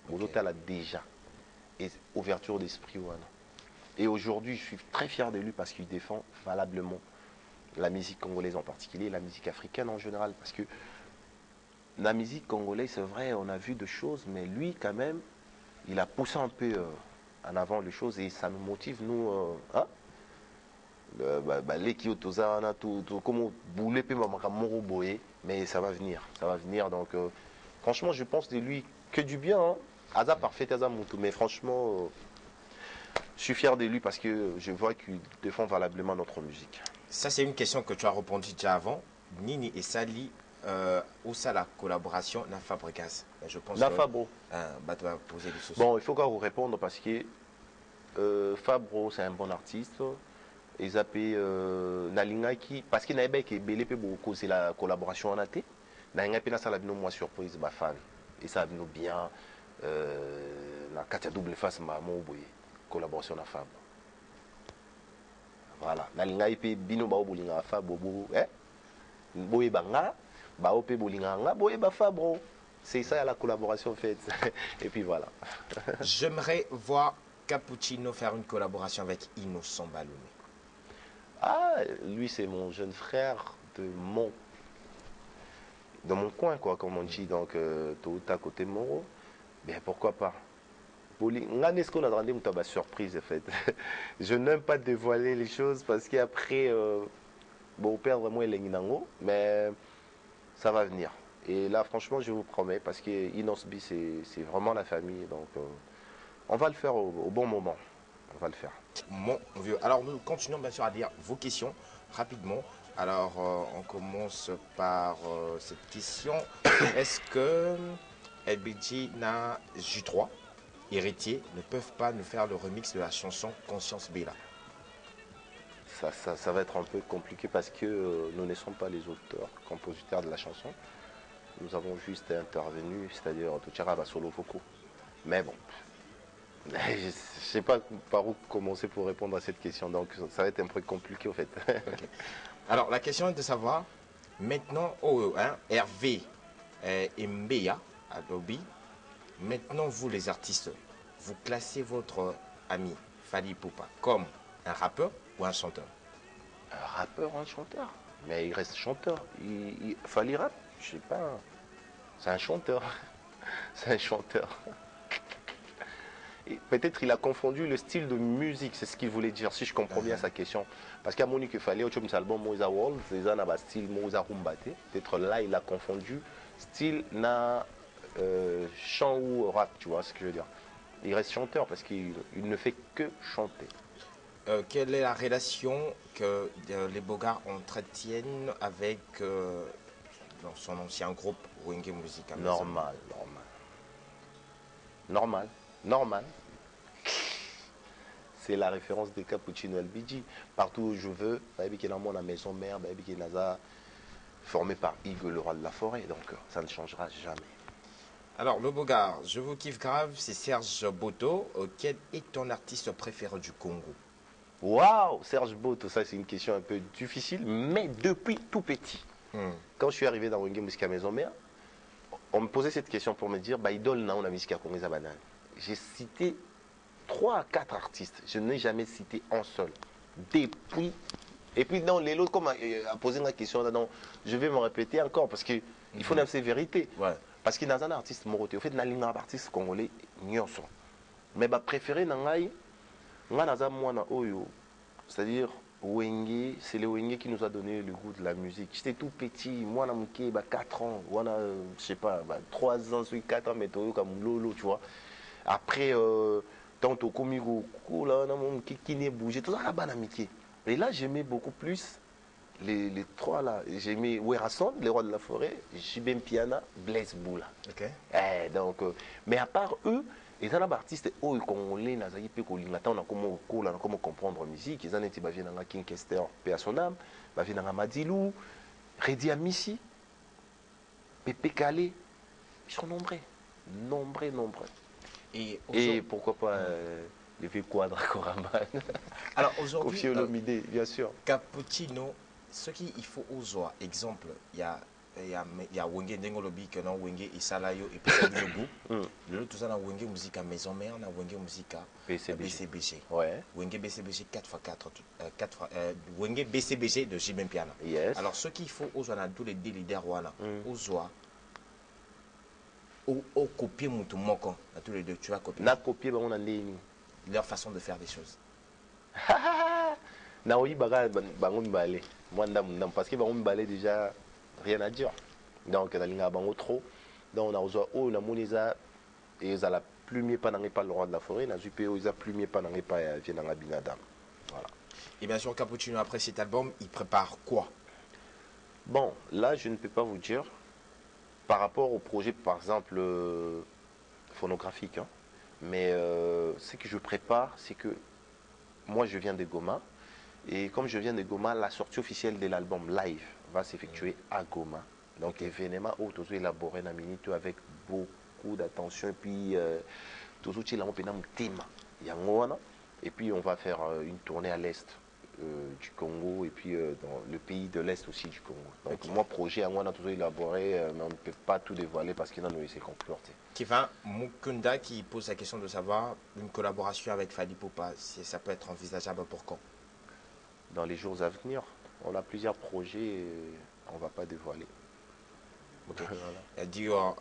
Bolota l'a déjà. Et ouverture d'esprit, voilà. Et aujourd'hui, je suis très fier de lui parce qu'il défend valablement la musique congolaise en particulier, la musique africaine en général. Parce que la musique congolaise, c'est vrai, on a vu de choses, mais lui, quand même, il a poussé un peu en avant les choses et ça nous motive, nous, hein? Les Kyotoza, comme bouler, mais ça va venir. Donc, franchement, je pense de lui que du bien. Hein? Aza parfait, Aza Moutou, mais franchement, je suis fier de lui parce que je vois qu'il défend valablement notre musique. Ça, c'est une question que tu as répondu déjà avant. Nini et Sali, où ça la collaboration na Fabregas? Je pense que Fabro. Tu vas poser des choses. Bon, il faut qu'on vous réponde parce que Fabro, c'est un bon artiste. Et zappé Nalingaki, parce qu'il n'a pas été belé beaucoup, c'est la collaboration en athée. Nalingaki, ça l'a moi surprise, ma fan. Et ça a venu bien. La Katia double face, ma collaboration à Fabro. Voilà. Nalingaki, bino bao bolinga Fabro, boye banga, bao pe bolinga nga, boye ba Fabro. C'est ça la collaboration faite. Et puis voilà. J'aimerais voir Cappuccino faire une collaboration avec Innocent Baloumé. Ah, lui c'est mon jeune frère de mon coin, quoi, comme on dit, donc tout à côté de Moro. Bien pourquoi pas. Est-ce qu'on a rendu une surprise en fait. Je n'aime pas dévoiler les choses parce qu'après bon perdre moi les Ninango, mais ça va venir. Et là franchement je vous promets parce que Inosbi c'est vraiment la famille, donc on va le faire au bon moment. On va le faire. Mon vieux. Alors nous continuons bien sûr à lire vos questions rapidement. Alors on commence par cette question. Est-ce que LBG na J3, héritier, ne peuvent pas nous faire le remix de la chanson Conscience Bella? Ça va être un peu compliqué parce que nous ne sommes pas les auteurs, compositeurs de la chanson. Nous avons juste intervenu, c'est-à-dire Touchara solo vocaux. Mais bon, je ne sais pas par où commencer pour répondre à cette question, donc ça va être un peu compliqué au fait. Okay. Alors la question est de savoir, maintenant, Hervé et Mbeya à Lobby, maintenant vous les artistes, vous classez votre ami Fally Ipupa comme un rappeur ou un chanteur? Un rappeur, un chanteur. Mais il reste chanteur. Il Fally rap, je sais pas. C'est un chanteur. C'est un chanteur. Peut-être il a confondu le style de musique, c'est ce qu'il voulait dire, si je comprends bien sa question. Parce qu'à Monique, il fallait autre chose, album Moïsa World, c'est un style Moïsa Rumbate. Peut-être là, il a confondu style na chant ou rap, tu vois ce que je veux dire. Il reste chanteur parce qu'il ne fait que chanter. Quelle est la relation que les Bogarts entretiennent avec dans son ancien groupe Wenge Music à Maison? Normal, normal. Normal. C'est la référence de Cappuccino LBG. Partout où je veux, qui est dans la maison mère, qui est formé par Hugues le roi de la forêt. Donc ça ne changera jamais. Alors, le Bogart, je vous kiffe grave, c'est Serge Boto. Quel est ton artiste préféré du Congo? Waouh, Serge Boto, ça c'est une question un peu difficile, mais depuis tout petit. Quand je suis arrivé dans Wenge Music à Maison Mère, on me posait cette question pour me dire, idole, non, on a musique à Congo Banane. J'ai cité 3 à 4 artistes, je n'ai jamais cité un seul. Depuis. Et puis, dans les autres, comme à poser la question, non, je vais me répéter encore parce qu'il faut dire ces vérités. Ouais. Parce qu'il y a un artiste moroté. Au fait, il y a un artiste congolais, mais ma préféré, c'est-à-dire, Wenge, c'est le Wenge qui nous a donné le goût de la musique. J'étais tout petit, moi, j'ai 4 ans, je sais pas, 3 ans, 4 ans, mais comme Lolo, tu vois. Après, tantôt, comme qui n'est bougé, tout ça, là-bas, et là, j'aimais beaucoup plus les 3 là. J'aimais Werason, les rois de la forêt, Jibem Piana, Blaise Boula. Okay. Donc, mais à part eux, ils sont des artistes qui congolais, comment comprendre la musique. Ils ont King Kester, paix à son âme, Madilou, Redi Amissi, Pépé Calé. Ils sont nombreux. Et pourquoi pas les vieux quadres Koraman. Alors aujourd'hui, Kofi Olomide, bien sûr. Cappuccino, ce qu'il faut aux oies, exemple, il y a Wenge Ndengolobi, que non Wenge et Salayo et puis le goût. Le tout ça dans Wenge Musique à Maison Mère, dans Wenge Musique à BCBG. Ouais. Wenge BCBG 4x4, Wenge BCBG de Jimem Piana. Yes. Alors ce qu'il faut aux oies, dans tous les deux leaders, aux oies, au copier Moutou Mokon, dans tous les deux, tu vas copier. Na copier, on a leur façon de faire des choses. Na oui, parce que bangon balé déjà rien à dire. Donc na linga bango trop. Donc on a besoin on a monisa et ils a la plumier pas dans pas le roi de la forêt, na jupe ils a plumier pas dans pas vient dans binadam. Voilà. Et bien sûr Cappuccino après cet album, il prépare quoi? Bon, là je ne peux pas vous dire par rapport au projet par exemple phonographique hein. Mais ce que je prépare, c'est que moi je viens de Goma. Et comme je viens de Goma, la sortie officielle de l'album live va s'effectuer à Goma. Donc événement où tout élaboré dans minute avec beaucoup d'attention. Et puis tout ce et puis on va faire une tournée à l'est du Congo et puis dans le pays de l'est aussi du Congo. Donc moi projet à moi on a toujours élaboré, mais on ne peut pas tout dévoiler parce qu'il y en a eu ses conclure. Kevin Mukunda qui pose la question de savoir une collaboration avec Fally Poupa, si ça peut être envisageable pour quand? Dans les jours à venir, on a plusieurs projets et on ne va pas dévoiler. Okay.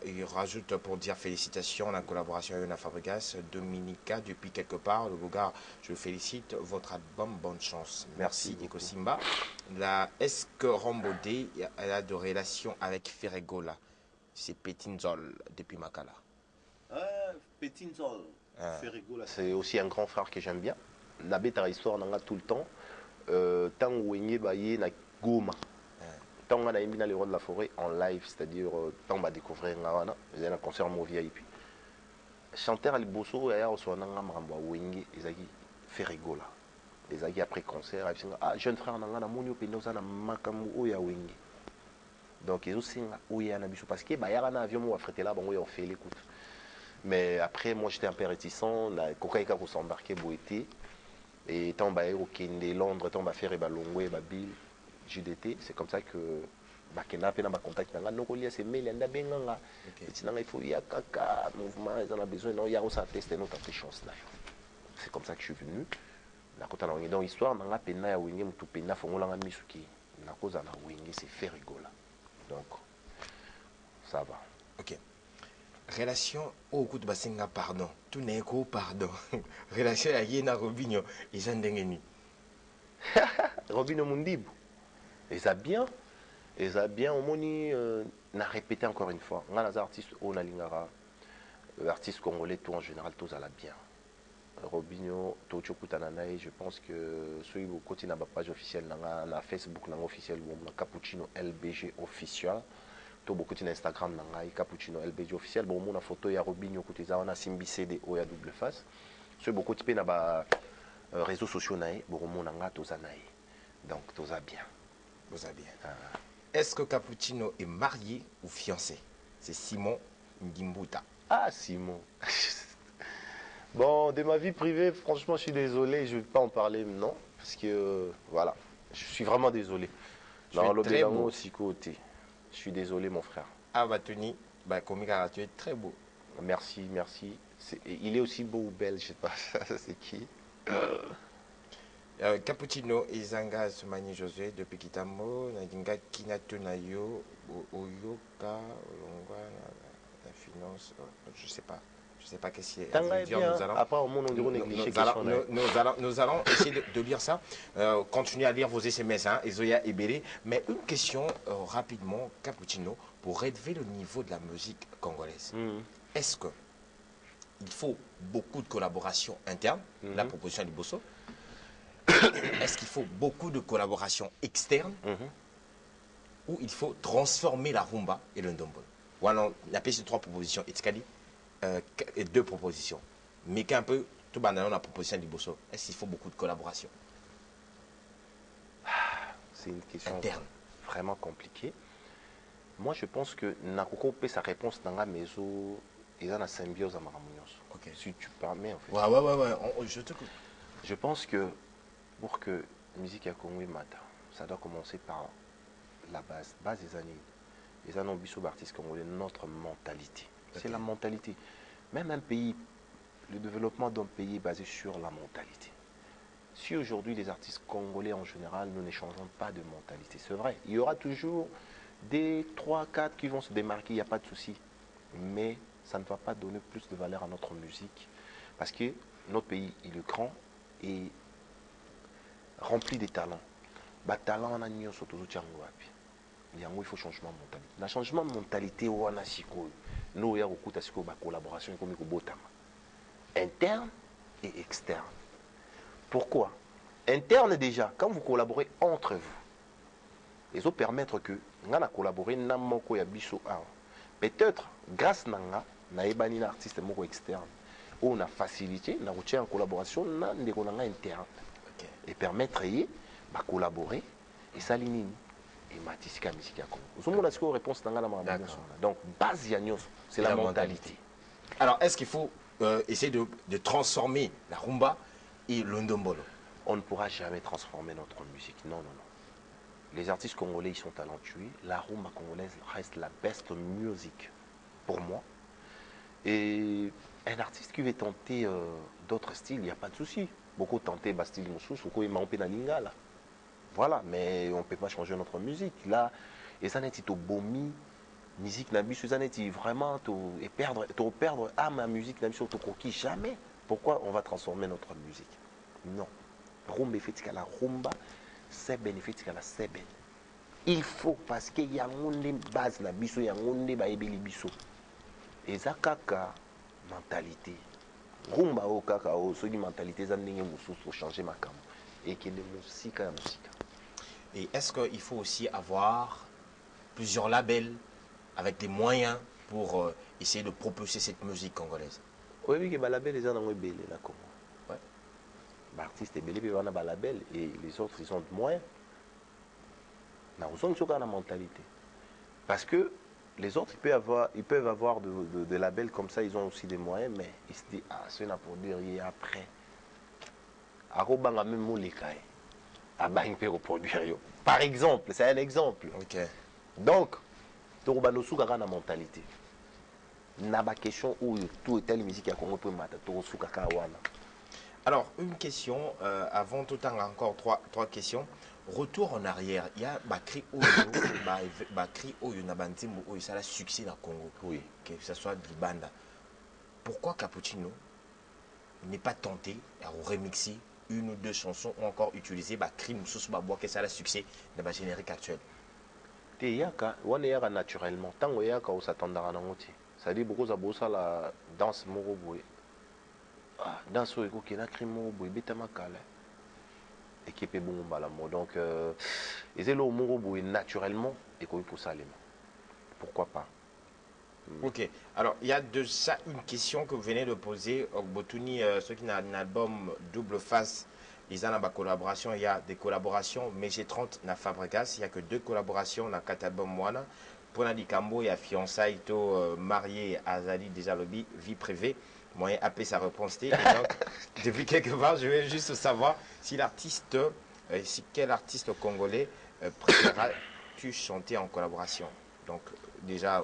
Il rajoute pour dire félicitations à la collaboration avec Yona Fabregas, Dominica, depuis quelque part. Le Bogart, je félicite votre album, bonne chance. Merci Nico Simba. Est-ce que Rambodé a de relations avec Ferregola? C'est Petinzol depuis Makala. Petinzol, Ferregola. C'est aussi un grand frère que j'aime bien. La bête à histoire, on en a tout le temps. Tant où on est na Goma. Tant on a mis dans les rois de la forêt en live, c'est-à-dire tant on va découvrir un concert en VIP. Chanteur Ali Bosso et on soit dans Maramba Wenge, ils ont fait rigoler. Ils ont après concert, ils ont dit jeune frère on a monio penosa na makamu oya Wenge. Donc ils ont dit oya na biso parce que bah y a un avion moi affrété là, bon on fait l'écoute. Mais après moi j'étais un peu réticent, na kokaika ko s'embarquer boité. Et tant bah au Kende Londres, tant bah faire Balongwe, Babil, JDT, c'est comme ça que bah Kena pena bah contact nanga no kolia c'est mail anda benganga. Et sinon il faut y a kaka mouvement, ils en a besoin non il y a on ça tester notre chance là. C'est comme ça que je suis venu. Na kota na dans histoire nanga pena ya wenge mutu pena fongola nga misuki. Na koza na wenge c'est faire rigola. Donc ça va. OK. Relation au coup de basenga pardon. Tout n'est qu'au pardon. Relation à Yena Robinho et Jean Dengeni. Robinho Mundibu. Et ça bien. Et ça bien, au moni, n'a répété encore une fois. On a les artistes, on a l'ingara, artistes congolais, tout en général, tous à la bien. Robinho, Tocho Kutananaï, je pense que celui qui côté na page officielle, na Facebook, na officiel, na Cappuccino LBG officiel. Tout beaucoup sur Instagram, na Cappuccino LBG officiel. Bon, mon photo ya Robinho côté ça, on a Simbi CD o ya double face. Celui beaucoup typé na ba réseaux sociaux naï, bon mon na tous naï. Donc tous a bien. Vous avez bien. Est-ce que Cappuccino est marié ou fiancé? C'est Simon Ngimbuta. Ah, Simon. Bon, de ma vie privée, franchement, je suis désolé, je ne vais pas en parler, non. Parce que, voilà, je suis vraiment désolé. Dans le très beau. aussi côté. Je suis désolé, mon frère. Ah, bah, Tony, bah, Komika, tu es très beau. Merci, merci. Il est aussi beau ou belle, je ne sais pas. C'est qui? Cappuccino Izanga Soumani Josué depuis Kitamo, Nadinga Kinatunayo, Oyoka, Olongwa, la finance, je sais pas. Je sais pas qu'est-ce qui est. Après, au monde, on dirait négliger nous allons essayer de lire ça. Continuez à lire vos SMS, hein, Ezoya et Bélé. Mais une question rapidement, Cappuccino, pour élever le niveau de la musique congolaise. Est-ce que il faut beaucoup de collaboration interne, la proposition du Bosso? Est-ce qu'il faut beaucoup de collaboration externe ou il faut transformer la rumba et le ndombolo? Voilà, on appelle ces trois propositions. Et deux propositions. Mais qu'un peu, tout banal, la proposition du Bosso. Est-ce qu'il faut beaucoup de collaboration? C'est une question interne. Vraiment compliquée. Moi, je pense que Nakoko peut sa réponse dans la maison et dans la symbiose à Maramounios. Si tu permets, en fait. Ouais. Je t'écoute. Je pense que pour que la musique à Congo mata, ça doit commencer par la base des années. Les années artistes congolais, notre mentalité. C'est la mentalité. Même un pays, le développement d'un pays est basé sur la mentalité. Si aujourd'hui les artistes congolais en général, nous n'échangeons pas de mentalité, c'est vrai, il y aura toujours des 3, 4 qui vont se démarquer, il n'y a pas de souci. Mais ça ne va pas donner plus de valeur à notre musique. Parce que notre pays, il est grand et rempli de talents. Bah, talent, on a mis surtout il faut changement de mentalité. Le changement de mentalité, on a nous, il y a beaucoup de collaboration interne et externe. Pourquoi? Interne déjà, quand vous collaborez entre vous, ils vont permettre que nous allons collaborer peut-être grâce à un artiste externe, on a facilité, on a en collaboration interne et permettre de collaborer et ça et matisika musique à Congo. Vous avez une réponse dans la donc base c'est la mentalité. Alors est-ce qu'il faut essayer de transformer la rumba et le ndombolo? On ne pourra jamais transformer notre musique. Non. Les artistes congolais, ils sont talentueux. La rumba congolaise reste la best music pour moi. Et un artiste qui veut tenter d'autres styles, il n'y a pas de souci. Beaucoup tenté Bastille Moussous, beaucoup ils na lingala. Voilà, mais on ne peut pas changer notre musique. Là, et ça n'est pas bomi, musique nabisu, ça n'est vraiment et perdre ma musique nabisu coquille jamais. Pourquoi on va transformer notre musique? Non. Rumba fait la rumba, c'est bénéfique à la seben. Il faut parce qu'il y a une base nabisu, il y a une baébeli biso. Et ça kaka mentalité. Rumba au kaka au ceux qui mentalité ça n'est pour changer ma cam et que les musique à la musique. Et est-ce qu'il faut aussi avoir plusieurs labels avec des moyens pour essayer de propulser cette musique congolaise? Oui, les labels, ils ont belé là Congo. Ouais. L'artiste est belé, puis on a un label et les autres, ils ont de moyens. Nous avons une mentalité. Parce que les autres, ils peuvent avoir de labels comme ça, ils ont aussi des moyens, mais ils se disent, ah, c'est là pour dire, et après. Par exemple, c'est un exemple. Okay. Donc, tu as une mentalité. Naba question où tout est telle musique à Congo pour mater, Alors, une question, avant tout temps, encore trois questions. Retour en arrière, il y a Bakri Oyo, Nabantimbo Oyo, ça a succès dans le Congo. Oui. Que ce soit du banda. Pourquoi Cappuccino n'est pas tenté à remixer une ou deux chansons ou encore utiliser Bakri Moussous Babois, que ça a succès dans le générique actuel? te yaka wana yaka naturellement tango yaka osatandaka nango te c'est-à-dire bokoza bosala danse moko boye danse oyo ekokenda cri moko boye ebetama kala ekipe bongo mbala mo donc eza eloko moko boye naturellement ekoki kosalema pourquoi pas. Ok, alors il y a de ça une question que vous venez de poser. Botuni, ceux qui ont un album double face, ils ont une collaboration. Il y a des collaborations, mais j'ai 30 na Fabregas. Il n'y a que 2 collaborations dans 4 albums. Moana. Pour Nadi Kambo, il y a fiançailles, marié, Azali, déjà lobby, vie privée. Moyen AP sa réponse. Et donc, depuis quelque part, je vais juste savoir si l'artiste, quel artiste congolais préféreras-tu chanter en collaboration? Donc, déjà,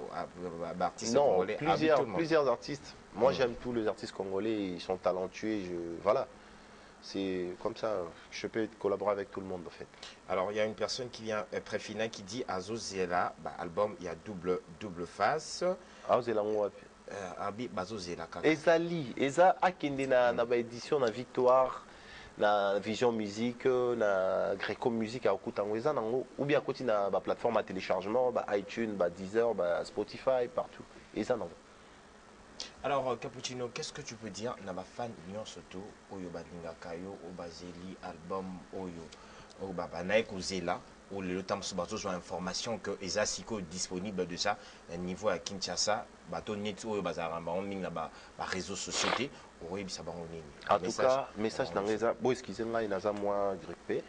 artiste congolais, plusieurs artistes. Moi, j'aime tous les artistes congolais, ils sont talentueux. Voilà, c'est comme ça, je peux collaborer avec tout le monde en fait. Alors, il y a une personne qui vient, Préfina, qui dit Azozela, album, il y a double face. Azozela, Abi Bazozela. Ezali, Eza akende na édition na Victoire. Na Vision Musique, na Greco Musique à Okutango, ou bien à côté na plateforme à téléchargement, iTunes, Deezer, Spotify, partout. Et ça non. Alors Cappuccino, qu'est-ce que tu peux dire na ba fan Union Soto, Oyo Badinga Kayo, Obazeli album Oyo, Obaba Naiko Zela, ou le temps sur bateau sur l'information que Eza Siko disponible de ça, à niveau à Kinshasa, bateau net Oyo Bazaramba, on ming na ba réseaux sociaux. En tout cas, message dans les bon excusez-moi, il y a moins grippé.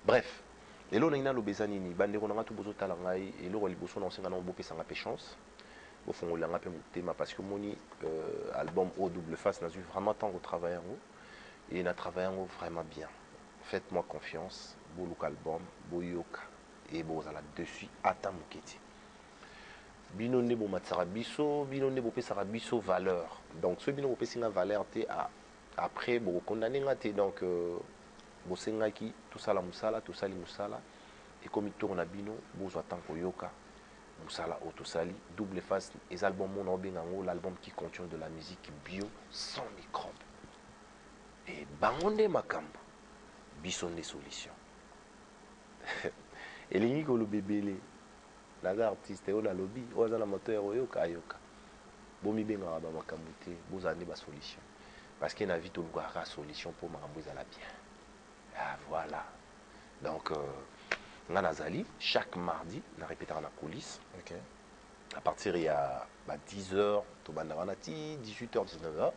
Bref, et là on a le bezanini, bande on a tout besoin talangai et là on a besoin d'enseigner un beau peu sans la chance. Au fond on a un peu mon thème parce que mon album au double face n'a eu vraiment tant de travail en haut et il a travaillé en haut vraiment bien. Faites-moi confiance, beau look album, beau yoka et beau à la dessus, attends mon kiti. Bino ne bo matsara biso, bino ne bo pesara biso valeur. Donc ce bino bo pesinga valeur te après bo condamner ngate donc bo sengaki tout ça la musala, tout ça li musala et comme il tourne à bino bo zo tant koyoka musala autosali double face les albums mon bengango l'album qui contient de la musique bio sans microbe. Et bangonde makambo biso ne solution. Et lingi ko lo bébélé naza artiste oyo na lobby oyo aza na moteur oyoka ayoka bomi bengaka bamakambo te bozala nde basolution parce que na vie tolukaka solution mpo makambo ezala bien. Voilà donc nga nazali chaque mardi na répétaka na police à partir ya 10h tobandaka na ti 18h 19h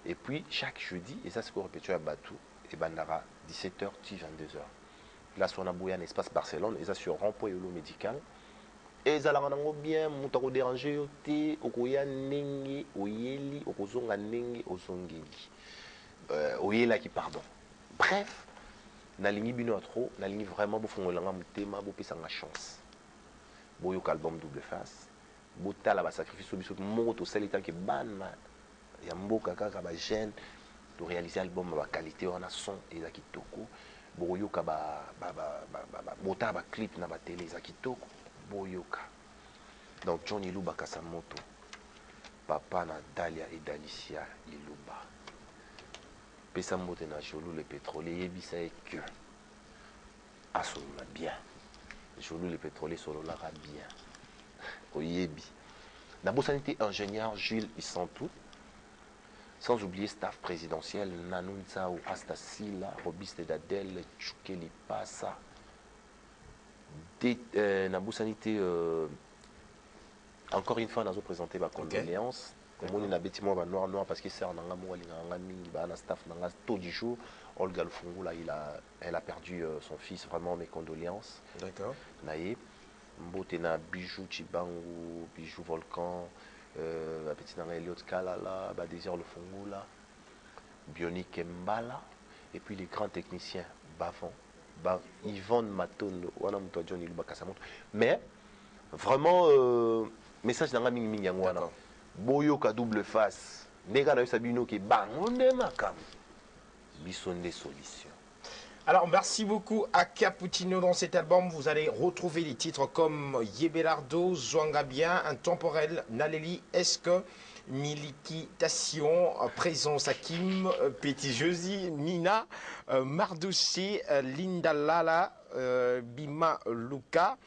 et puis chaque jeudi et ça c'est pour répéter ya batou ebandaka 17h ti 22h là sur na boya na espace Barcelone et ça sur rond-point yolo médical. Et ça la bien, moutako déranger te, okoya nenge, oyeli, okozonga nenge, ozongeli. Oyela qui pardon. Bref, na lingi bino trop, na lingi vraiment bo fongolanga mutema, bo pesa nga chance. Bo yo album double face, bo tala ba sacrifice biso moko to sali tant que bana ya mboka kaka ba jeune to réaliser album ba qualité on a son et za kitoko. Bo yo ka ba bota ba clip na ba télé za kitoko. Boyoka. Donc Johnny Luba Kasamoto, papa na Dalia et Dalicia Iluba. Pesamote na Jolou le pétrolier, yebisa que asolona bien. Jolou le pétrolier sololara bien. Oyebi. Na bosanité ingénieur Gilles Isantou. Sans oublier staff présidentiel Nanunza ou Astasila, Robiste Dadel, Chukeli Passa. Na bosanité encore une fois nous avons présenté ma condoléance comme on a bêtiment noir parce que c'est en un staff dans tôt du jour Olga Lufungula elle a perdu son fils vraiment mes condoléances. D'accord. Naïe Mbotena Bijou Chibangu Bijou Volcan petit nanga Eliot Kalala Désir Lufungula Bionique Mbala et puis les grands techniciens Bavon Yvonne Matondo, Johnny Luba Kasamoto. Mais vraiment, message dans la ming yangwana. Boyoka double face. Nega na sabino ki bangonde makam. Bisonde solution. Alors merci beaucoup à Cappuccino dans cet album. Vous allez retrouver des titres comme Yebelardo, Zwangabien, Intemporel, Naleli. Est-ce que Milikitation, Présence Hakim, Petit Josie, Nina, Mardouché, Linda Lala, Bima Luca,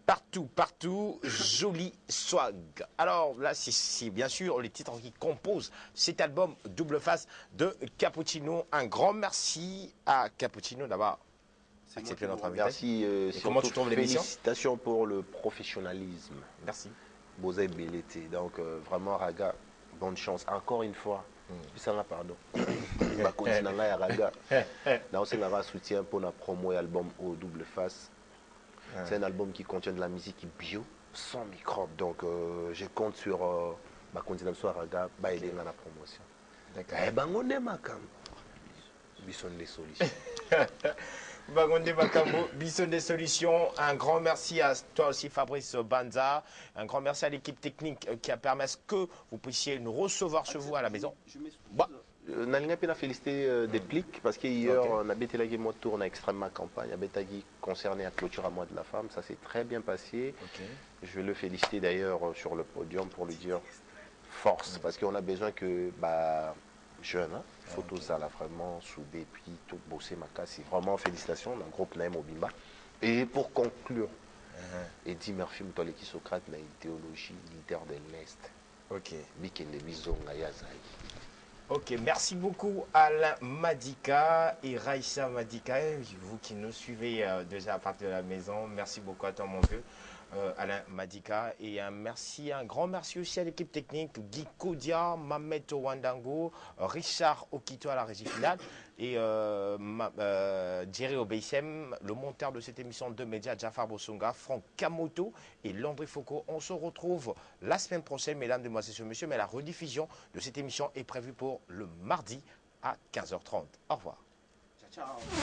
partout, joli swag. Alors là, c'est bien sûr les titres qui composent cet album Double Face de Cappuccino. Un grand merci à Cappuccino d'avoir accepté notre invitation. Merci. Comment tu trouves l'émission? Félicitations pour le professionnalisme. Merci. Bozé Belleté. Donc vraiment Raga, bonne chance. Encore une fois. Ça va, pardon. Raga. Là, c'est un soutien pour la promo et album au Double Face. C'est un album qui contient de la musique bio, sans microbes. Donc, je compte sur ma continuation à Raga, aider dans la promotion. D'accord. Eh ben, on est macam. Bisson des solutions. Bagonde Bakambo, Bisson des solutions. Un grand merci à toi aussi, Fabrice Banza. Un grand merci à l'équipe technique qui a permis que vous puissiez nous recevoir chez vous à la maison. Je m'excuse. Nalinga peut féliciter des plics parce qu'hier, on a bêté la game tourne à extrêmement campagne. On a bêté concerné à clôture à moi de la femme. Ça s'est très bien passé. Je vais le féliciter d'ailleurs sur le podium pour lui dire force parce qu'on a besoin que jeune, photo ça là vraiment soudé puis tout bosser ma casse. Vraiment félicitations dans le groupe Naim Obimba. Et pour conclure, Eddie Murphy Mtoleki Socrate na idéologie leader de l'Est. Ok. Bikende Bizonga Yazai. Ok, merci beaucoup Alain Madika et Raïssa Madika, vous qui nous suivez déjà à partir de la maison. Merci beaucoup à toi mon vieux, Alain Madika. Et un grand merci aussi à l'équipe technique, Guy Kodia, Mameto Wandango, Richard Okito à la régie finale et Jerry Obeissem, le monteur de cette émission de médias, Jafar Bosonga, Franck Kamoto et Landry Foucault. On se retrouve la semaine prochaine, mesdames, demoiselles et messieurs, mais la rediffusion de cette émission est prévue pour le mardi à 15h30. Au revoir. Ciao, ciao.